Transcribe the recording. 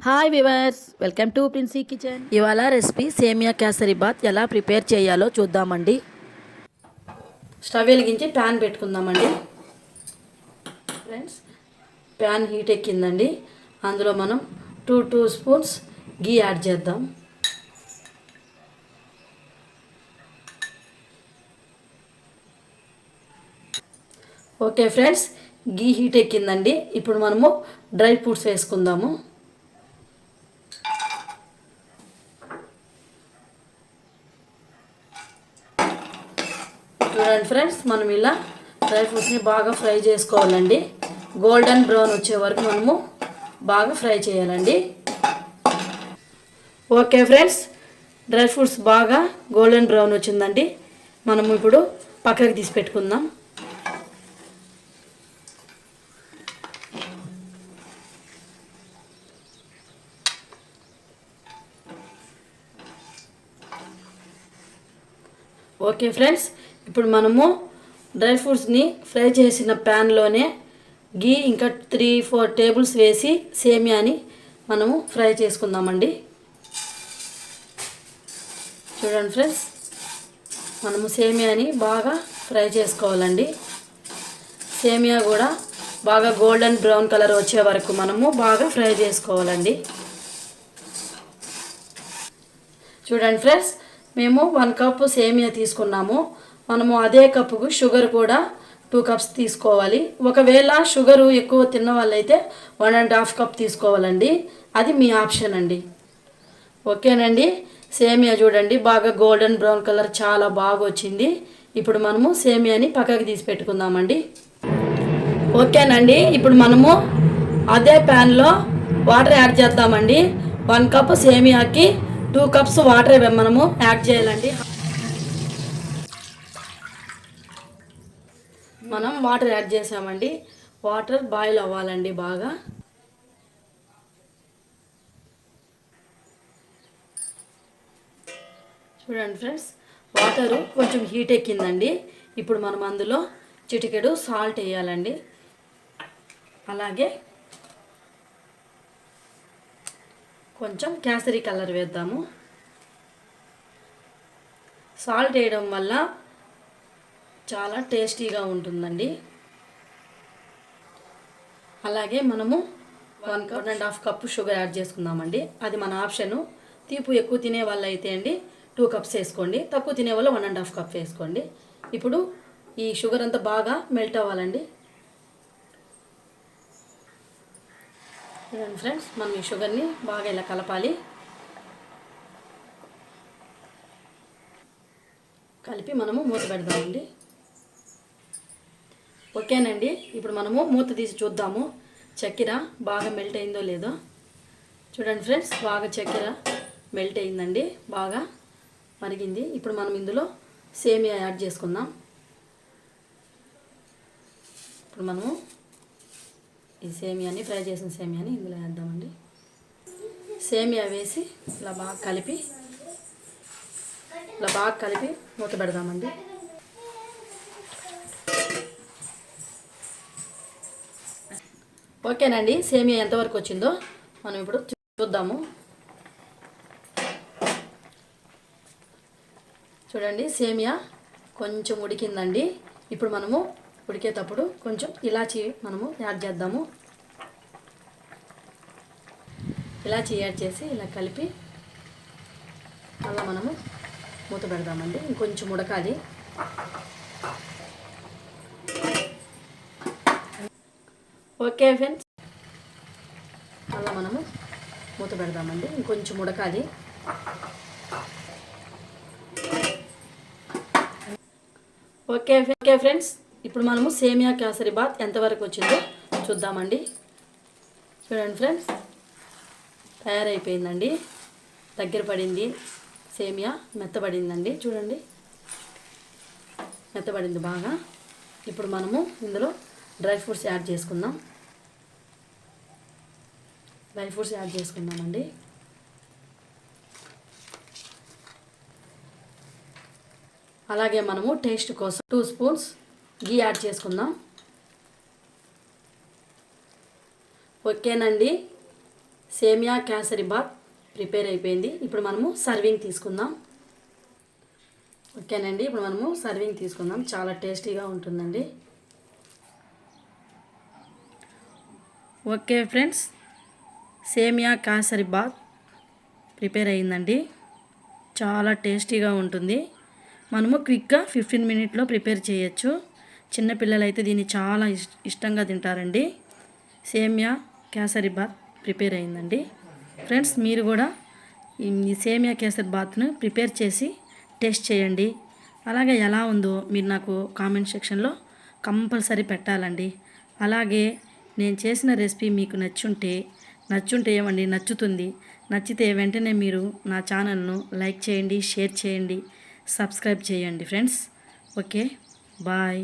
Hi viewers, welcome to Princy kitchen. ఇవాళ recipe semiya kesari bath ఎలా prepare చేయాలో చూద్దామండి. స్టవ్ వెలిగించి ప్యాన్ పెట్టుకుందామండి. ఫ్రెండ్స్, ప్యాన్ హీట్ ఎక్కిందండి. అందులో మనం 2 స్పూన్స్ గీ యాడ్ చేద్దాం. ఓకే ఫ్రెండ్స్, గీ హీట్ ఎక్కిందండి. ఇప్పుడు మనము డ్రై ఫ్రూట్స్ వేసుకుందాము. చూడండి ఫ్రెండ్స్, మనం ఇలా డ్రై ఫ్రూట్స్ని బాగా ఫ్రై చేసుకోవాలండి. గోల్డెన్ బ్రౌన్ వచ్చే వరకు మనము బాగా ఫ్రై చేయాలండి. ఓకే ఫ్రెండ్స్, డ్రై ఫ్రూట్స్ బాగా గోల్డెన్ బ్రౌన్ వచ్చిందండి. మనము ఇప్పుడు పక్కకి తీసి పెట్టుకుందాం. ఓకే ఫ్రెండ్స్, ఇప్పుడు మనము డ్రై ఫ్రూట్స్ని ఫ్రై చేసిన ప్యాన్లోనే గీ ఇంకా 3-4 టేబుల్స్ వేసి సేమియాని మనము ఫ్రై చేసుకుందామండి. చూడండి ఫ్రెండ్స్, మనము సేమియాని బాగా ఫ్రై చేసుకోవాలండి. సేమియా కూడా బాగా గోల్డెన్ బ్రౌన్ కలర్ వచ్చే వరకు మనము బాగా ఫ్రై చేసుకోవాలండి. చూడండి ఫ్రెండ్స్, మేము 1 కప్పు సేమియా తీసుకున్నాము. మనము అదే కప్పుకు షుగర్ కూడా 2 కప్స్ తీసుకోవాలి. ఒకవేళ షుగరు ఎక్కువ తిన్న వాళ్ళైతే 1.5 కప్ తీసుకోవాలండి. అది మీ ఆప్షన్ అండి. ఓకేనండి, సేమియా చూడండి బాగా గోల్డెన్ బ్రౌన్ కలర్ చాలా బాగా వచ్చింది. ఇప్పుడు మనము సేమియాని పక్కకి తీసి పెట్టుకుందామండి. ఓకేనండి, ఇప్పుడు మనము అదే ప్యాన్లో వాటర్ యాడ్ చేద్దామండి. 1 కప్పు సేమియాకి 2 కప్స్ వాటర్ మనము యాడ్ చేయాలండి. మనం వాటర్ యాడ్ చేసామండి. వాటర్ బాయిల్ అవ్వాలండి బాగా. చూడండి ఫ్రెండ్స్, వాటరు కొంచెం హీట్ ఎక్కిందండి. ఇప్పుడు మనం అందులో చిటికెడు సాల్ట్ వేయాలండి. అలాగే కొంచెం కేసరి కలర్ వేద్దాము. సాల్ట్ వేయడం వల్ల చాలా టేస్టీగా ఉంటుందండి. అలాగే మనము 1.5 కప్పు షుగర్ యాడ్ చేసుకుందామండి. అది మన ఆప్షను. తీపి ఎక్కువ తినే వాళ్ళు అయితే అండి 2 కప్స్ వేసుకోండి. తక్కువ తినే వాళ్ళు 1.5 కప్ వేసుకోండి. ఇప్పుడు ఈ షుగర్ అంతా బాగా మెల్ట్ అవ్వాలండి. చూడండి ఫ్రెండ్స్, మనం ఈ షుగర్ని బాగా ఇలా కలపాలి. కలిపి మనము మూత పెడదామండి. ఓకేనండి, ఇప్పుడు మనము మూత తీసి చూద్దాము చక్కెర బాగా మెల్ట్ అయిందో లేదో. చూడండి ఫ్రెండ్స్, బాగా చక్కెర మెల్ట్ అయిందండి, బాగా మరిగింది. ఇప్పుడు మనం ఇందులో సేమియా యాడ్ చేసుకుందాం. ఇప్పుడు మనము ఈ సేమియాని ఫ్రై చేసిన సేమియాని ఇందులో వేద్దామండి. సేమియా వేసి ఇలా బాగా కలిపి మూత పెడదామండి. ఓకేనండి, సేమియా ఎంతవరకు వచ్చిందో మనం ఇప్పుడు చూద్దాము. చూడండి, సేమియా కొంచెం ఉడికిందండి. ఇప్పుడు మనము ఉడికేటప్పుడు కొంచెం ఇలాచీ మనము యాడ్ చేద్దాము. ఇలాచీ యాడ్ చేసి ఇలా కలిపి అలా మనము మూత పెడదామండి. ఇంకొంచెం ఉడకాలి. ఓకే ఫ్రెండ్స్, అలా మనము మూత పెడదామండి. ఇంకొంచెం ఉడకాలి. ఓకే ఫ్రెండ్స్, ఇప్పుడు మనము సేమియా కేసరి బాత్ ఎంతవరకు వచ్చిందో చూద్దామండి. చూడండి ఫ్రెండ్స్, తయారైపోయిందండి. దగ్గర పడింది, సేమియా మెత్తబడిందండి. చూడండి, మెత్తబడింది బాగా. ఇప్పుడు మనము ఇందులో డ్రై ఫ్రూట్స్ యాడ్ చేసుకుందాం. చేసుకుందామండి. అలాగే మనము టేస్ట్ కోసం 2 స్పూన్స్ గీ యాడ్ చేసుకుందాం. ఓకేనండి, సేమియా కేసరి బాత్ ప్రిపేర్ అయిపోయింది. ఇప్పుడు మనము సర్వింగ్ తీసుకుందాం. ఓకేనండి, ఇప్పుడు మనము సర్వింగ్ తీసుకుందాం. చాలా టేస్టీగా ఉంటుందండి. ఓకే ఫ్రెండ్స్, సేమియా కేసరి బాత్ ప్రిపేర్ అయ్యిందండి. చాలా టేస్టీగా ఉంటుంది. మనము క్విక్గా 15 మినిట్లో ప్రిపేర్ చేయొచ్చు. చిన్నపిల్లలు అయితే దీన్ని చాలా ఇష్టంగా తింటారండి. సేమియా కేసరి బాత్ ప్రిపేర్ అయిందండి. ఫ్రెండ్స్, మీరు కూడా ఈ సేమియా కేసరి బాత్ను ప్రిపేర్ చేసి టేస్ట్ చేయండి. అలాగే ఎలా ఉందో మీరు నాకు కామెంట్ సెక్షన్లో కంపల్సరీ పెట్టాలండి. అలాగే నేను చేసిన రెసిపీ మీకు నచ్చుంటే ఏమండి నచ్చుతుంది. నచ్చితే వెంటనే మీరు నా ఛానల్ను లైక్ చేయండి, షేర్ చేయండి, సబ్స్క్రైబ్ చేయండి ఫ్రెండ్స్. Okay, bye.